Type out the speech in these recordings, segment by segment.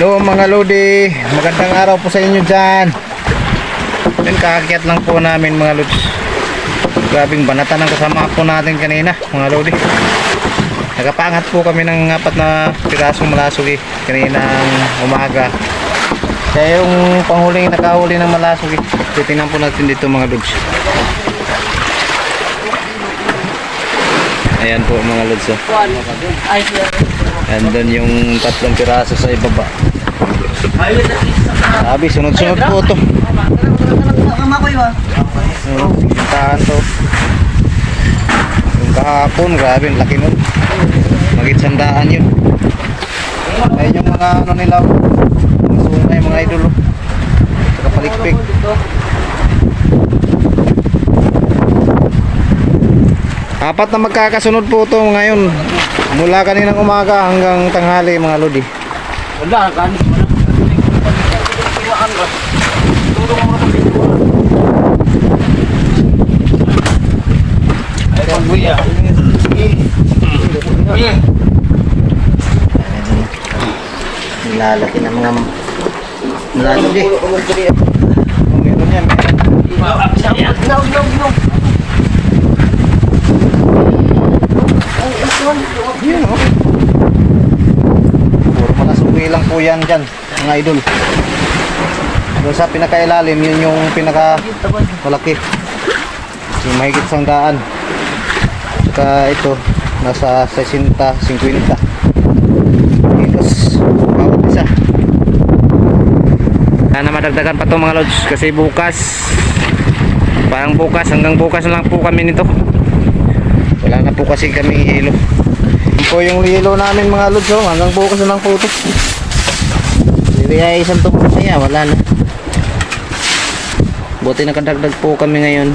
Hello mga lodi, magandang araw po sa inyo dyan. Yan, kaakyat lang po namin mga lods. Grabing banatan ang kasama po natin kanina mga lodi. Nakapangat po kami ng 4 na pirasong malasugi kaninang umaga. Kaya yung panghuling nakahuli ng malasugi, titingnan po natin dito mga lods. Ayan po mga lods. Andun yung 3 piraso sa ibaba. Sabi, sunod-sunod po ito. Sintahan to. Yung kahapon, grabe, laki nun. Magit sandaan yun. Ayun yung mga ano nila. Sungay, mga idol. Saka palikpik. Apat na magkakasunod po ito ngayon. Mula kaninang umaga hanggang tanghali mga lodi. Wala, kanis mo na. Ay, pagbuya. Nilalaki ng mga malasugi. Meron yan, meron. Yun o. Puro malasugi lang po yan dyan, mga idol. Doon sa pinakailalim, yun yung pinaka malaki. Yung mahigit 100. Saka ito, nasa 60, 50. Kilos, bawat isa. Sana madagdagan pa ito mga lods, kasi bukas, parang bukas, hanggang bukas na lang po kami nito. Wala na po kasi kami hilo. Yan po yung hilo namin mga lods, oh. Hanggang bukas na lang po ito. Hindi ay isang tukot na yan, wala na. Buti nakadagdag po kami ngayon.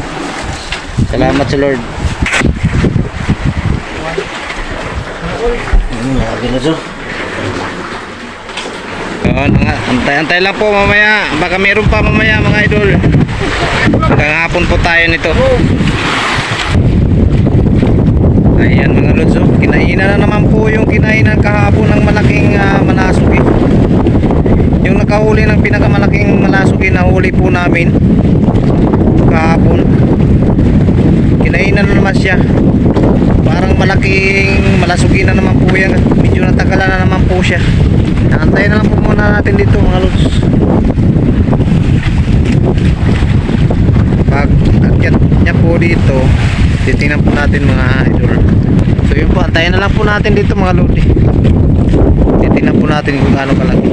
Salamat sa Lord. Grabe na, oh. Antay-antay lang po mamaya. Baka meron pa mamaya mga idol. Hanggang hapon po tayo nito. Ayan mga lods, oh. Kinainan na naman po yung kinainan kahapon ng malaking malasugi. Yung nakahuli ng pinakamalaking malasugi na huli po namin kahapon. Kinainan na naman siya. Parang malaking malasugi na naman po yan. Medyo natagalan na naman po siya. Antayin na lang po muna natin dito mga lods. Pag akyat niya po dito, titingnan po natin mga idol. So yun po, antayin na lang po natin dito mga lodi. Titingnan po natin kung ano kalaki.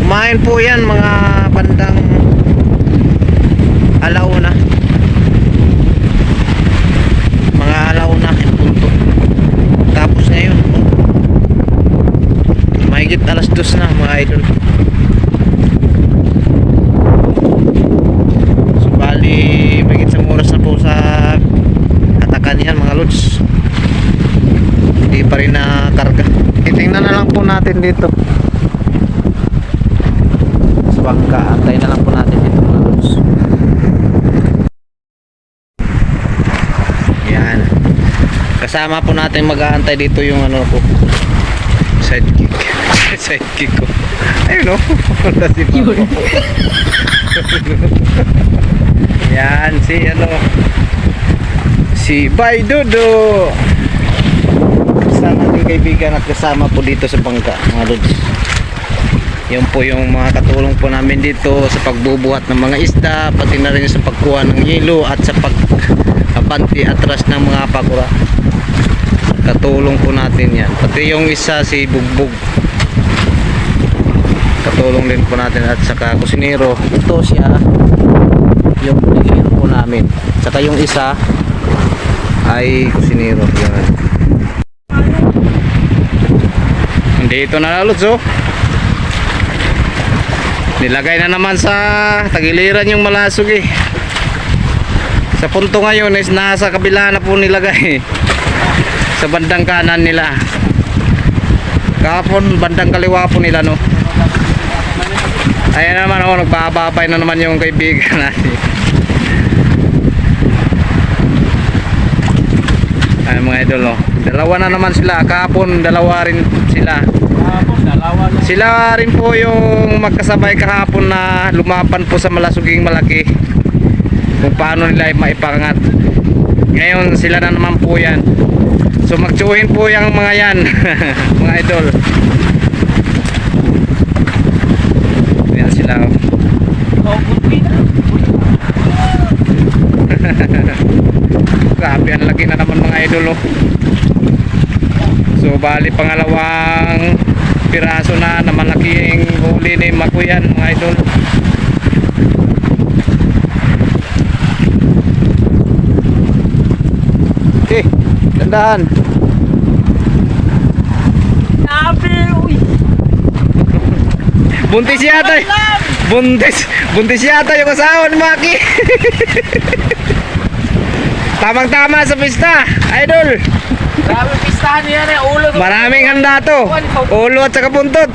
Kumain po yan mga bandang alauna. Mga alauna yung punto. Tapos ngayon mahigit 2:00 na mga idol. So bali mahigit sa oras na po sa atakan yan mga lods. Hindi pa rin nakarga. Titingnan na lang po natin dito sa bangka. Antayin na lang po natin dito mga lods. Yan. Kasama po natin mag-aantay dito yung ano po, sidekick. Sidekick ko. Ayun o. Yan si ano, si Bay Dodo. Isa nating kaibigan at kasama po dito sa bangka mga lods. Yun po yung mga katulong po namin dito sa pagbubuhat ng mga isda, pati na rin sa pagkuha ng yelo at sa pagpanti atras ng mga pakura. Katulong po natin yan. Pati yung isa si Bugbog, katulong din po natin. At saka kusinero, ito siya yung kusinero po namin. Saka yung isa ay kusinero. Yan. Dito na lods, oh. Nilagay na naman sa tagiliran yung malasugi. Sa punto ngayon is nasa kabila na po nilagay. Sa bandang kanan nila. Kahapon bandang kaliwa po nila, no. Ayan naman, oh, nagbababay na naman yung kaibigan natin. Ayan mga idol, oh. Dalawa na naman sila. Kahapon, dalawa rin sila. Dalawa na. Sila rin po yung magkasabay kahapon na lumapan po sa malasuging malaki. Kung paano nila maipangat. Ngayon, sila na naman po yan. So, magtsuhin po yung mga yan. Mga idol. Ayan sila, oh. Oh, buti na. Grabe, ang laki na naman mga idol, oh. So bali pangalawang piraso na malaking huli ni Makuyan mga idol. Okay, dandahan. Sabi, uy. Buntis yata eh. Buntis yata yung asawa ni Maki. Tamang-tama sa pista, idol. Sabi, pistahan niya na ulo. Maraming handa to. Ulo at saka buntot.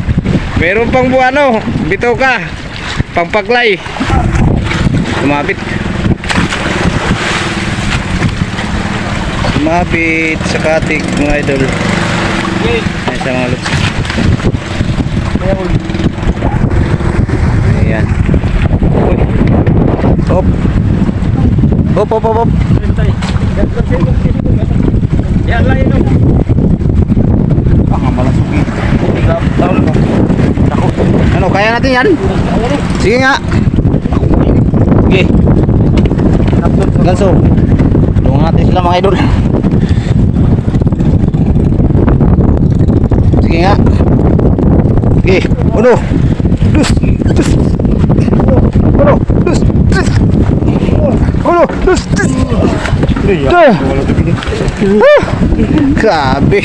Meron pang buwano, bitoka, pangpaklay. Lumapit. Lumapit sa katik mga idol. Ayan sa mga lods. Ayan. Uy. Hop. Hop, hop, hop, hop. Yan lang yun. Malasugi. Ano, kaya natin yan? Sige nga. Sige. Ganso. Tulungan natin sila mga idol. Sige nga. Sige. Uno. Dus. Dus. Uno. Dus. Dus. Uno. Dus. Dus. Grabe.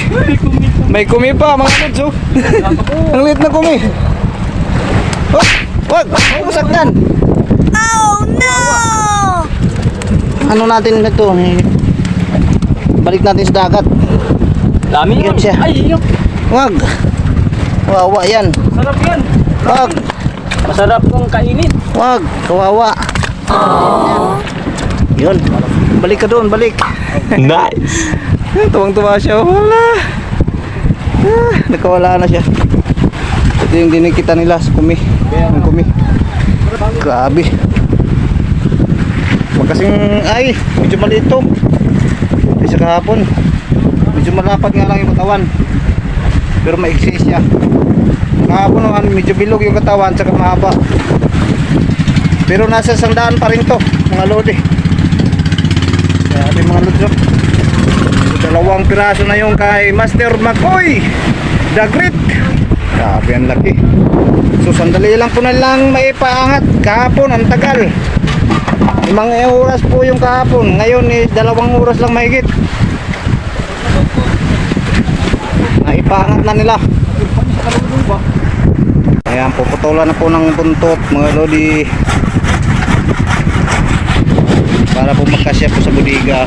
May kumi pa mga lods, oh. Ang liit na kumi. Oh, wag, usagdan. Oh no! Ano natin na to? Balik natin sa dagat. Dami Ingat siya. Ay, yun. Wag. Wawa yan. Sarap yan. Wag. Masarap kong kainin. Wag. Kawawa. Yun. Balik ka doon, balik. Nice. Tuwang-tuwa siya. Wala. Nakawala na siya. Ito yung dinikita nila sa kumi. Ang kumi. Grabe. Magkasing ay, medyo maliit to. Isa kahapon. Medyo malapad nga lang yung katawan. Pero maiksi siya. Kahapon naman medyo bilog yung katawan saka mahaba. Pero nasa 100 pa rin to, mga lodi. Kaya ating mga lodi. Dalawang piraso na yung kay Master Makoy The Great. Grabe ang laki. So sandali lang po na lang maipaangat. Kahapon ang tagal. 5 oras po yung kahapon. Ngayon is 2 oras lang mahigit. Naipaangat na nila. Ayan, puputulan na po ng buntot mga lodi. Para po magkasya po sa budiga.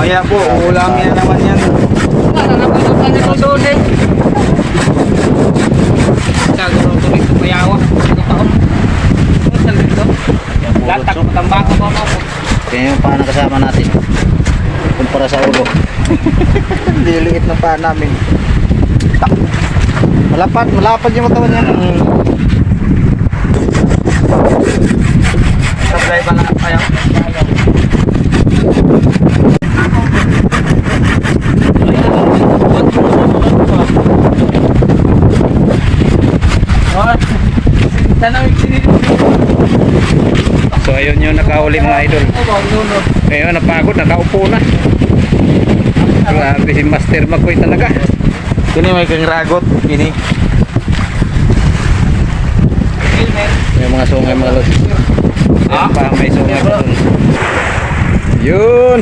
Maya po, ulam yan naman yan. Nananabutan nito doon eh. Kaguro ko nito mayawa. Ito taon. Saan dito? Latak ko tambako pa mo. Kaya yung paa na kasama natin. Kumpara sa ulo. Liliit na paa namin. Malapad yung matawan niya. Sablay pa lang ayaw. So ayun yung nakahuli mga idol. Ngayon napagod, nakaupo na. Grabe si Master Makoy talaga. Kini may kang ragot. Kini. May mga sungay mga lod. Ayan pa, may sungay pa dun. Yun.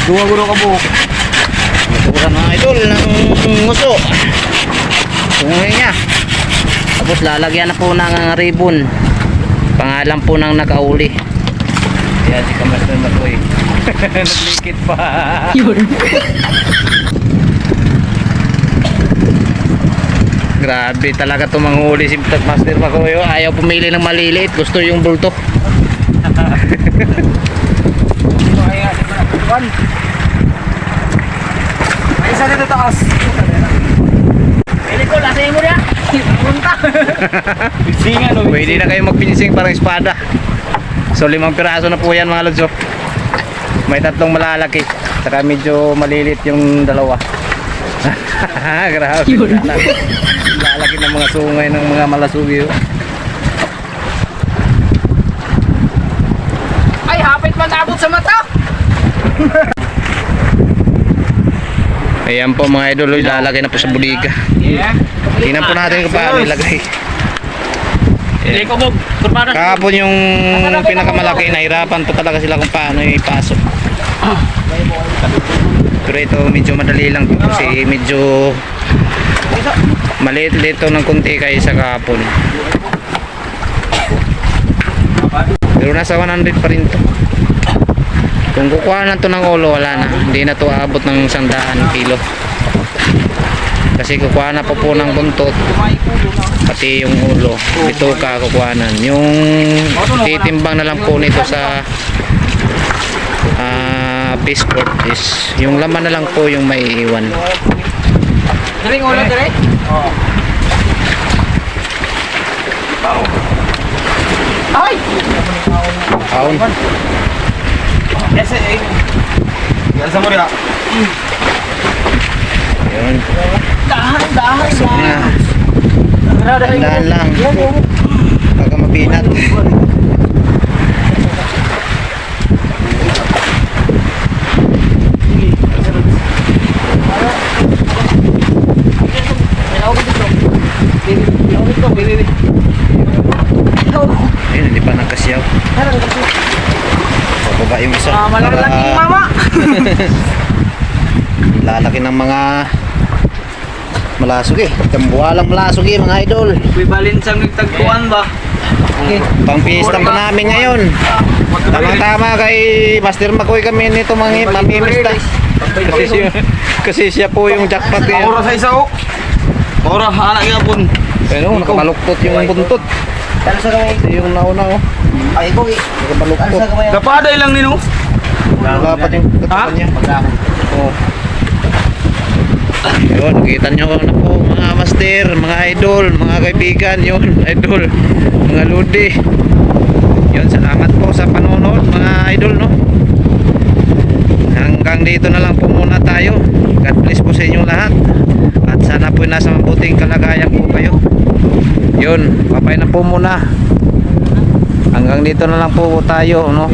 Duwa guro ka buhok. Naturan mga idol ng nguso. Sungay niya. Tapos lalagyan na po ng ribbon. Pangalan po ng nakauli. Yan si Master Makoy. Naglikit pa. Yun. Grabe talaga itong manghuli si Master Makoy. Ayaw pumili ng maliliit. Gusto yung bulto. Pisingan o. Pwede na kayo magpinsing parang espada. So 5 piraso na po yan mga lods. Oh. May 3 malalaki. Saka medyo malilit yung dalawa. Grabe. Lalaki ng mga sungay ng mga malasugi. Oh. Ay, hapit man abot sa mata. Ayan po mga idol, lalagay na po sa buliga. Yeah. Tingnan po natin kung paano ilagay. Hindi ko bog. Kurbanan. Kahapon yung pinakamalaki, nahirapan po talaga sila kung paano ipasok. Pero ito medyo madali lang po kasi medyo maliit ito ng kunti kaysa kahapon. Pero nasa 100 pa rin to. Kung kukuha na to ng ulo, wala na. Hindi na to aabot ng 100 kilo. Kasi kukuha na po ng buntot, pati yung ulo. Ito ka kukuhanan. Yung titimbang na lang po nito sa fish court is yung laman na lang po yung may iwan. Galing ulo dire? Oo. Ay! Kaon. Ese eh. Sa mo rin. Yun. Dahan. Pasok na. Tandaan lang. Pagka mapinat. Ayun, hindi pa nagkasyaw. Bababa yung isa. Malalaking mama. Lalaki ng mga malasog eh. Tambuhalang malasog eh mga idol. Equivalent sa nagtagpuan ba? Pang-pista pa namin ngayon. Tama-tama kay Master Makoy kami nito mga mamimista. Kasi siya po yung jackpot ngayon. Ora sa isa o. Ora, anak niya pun. Pero nakabaluktot yung buntot. Ito yung nauna oh. Ay, ko. Nakabaluktot. Dapaday lang nino. Dapat yung katawan niya. Oh. Yun, nakita nyo na po mga master, mga idol, mga kaibigan, yun, idol, mga lodi. Yun, salamat po sa panonood mga idol, no? Hanggang dito na lang po muna tayo. God bless po sa inyong lahat. At sana po nasa mabuting kalagayan po kayo. Yun, papay na po muna. Hanggang dito na lang po tayo, no?